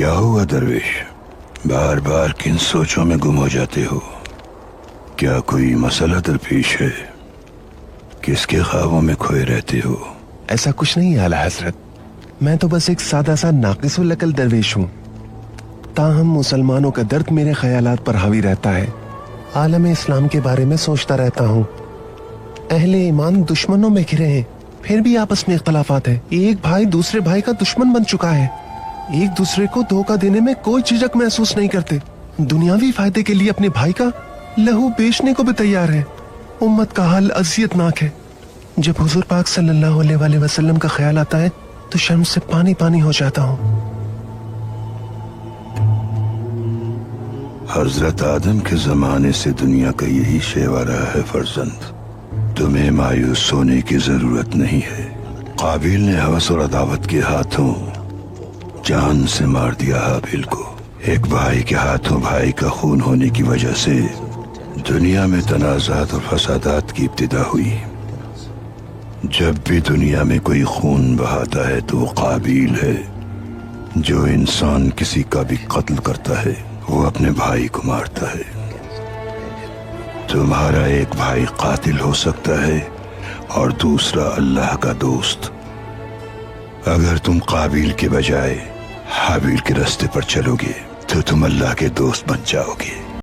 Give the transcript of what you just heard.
क्या हुआ दरवेश, बार बार किन सोचों में गुम हो जाते हो? क्या कोई मसला दरपेश है? किसके ख्वाबों में खोए रहते हो? ऐसा कुछ नहीं है आला हजरत, मैं तो बस एक सादा सा नाकिसुल अकल दरवेश हूँ। ताहम मुसलमानों का दर्द मेरे ख्यालात पर हावी रहता है। आलम इस्लाम के बारे में सोचता रहता हूँ। अहले ईमान दुश्मनों में घिरे हैं, फिर भी आपस में इख्तलाफात है। एक भाई दूसरे भाई का दुश्मन बन चुका है। एक दूसरे को धोखा देने में कोई झिझक महसूस नहीं करते। दुनियावी फायदे के लिए अपने भाई का लहू बेचने को भी तैयार है। उम्मत का हाल अजियतनाक है। जब हुजूर पाक सल्लल्लाहु अलैहि वसल्लम का ख्याल आता है तो शर्म से पानी पानी हो जाता हूँ। हजरत आदम के जमाने से दुनिया का यही शेवा रहा है फर्जंद, तुम्हें मायूस होने की जरूरत नहीं है। काबिल ने हवस और अदावत के हाथों जान से मार दिया हाबिल को। एक भाई के हाथों भाई का खून होने की वजह से दुनिया में तनाज़ात और फसादात की इब्तिदा हुई। जब भी दुनिया में कोई खून बहाता है तो वो काबिल है। जो इंसान किसी का भी कत्ल करता है वो अपने भाई को मारता है। तुम्हारा एक भाई कातिल हो सकता है और दूसरा अल्लाह का दोस्त। अगर तुम काबिल के बजाय हाबिल के रास्ते पर चलोगे तो तुम अल्लाह के दोस्त बन जाओगे।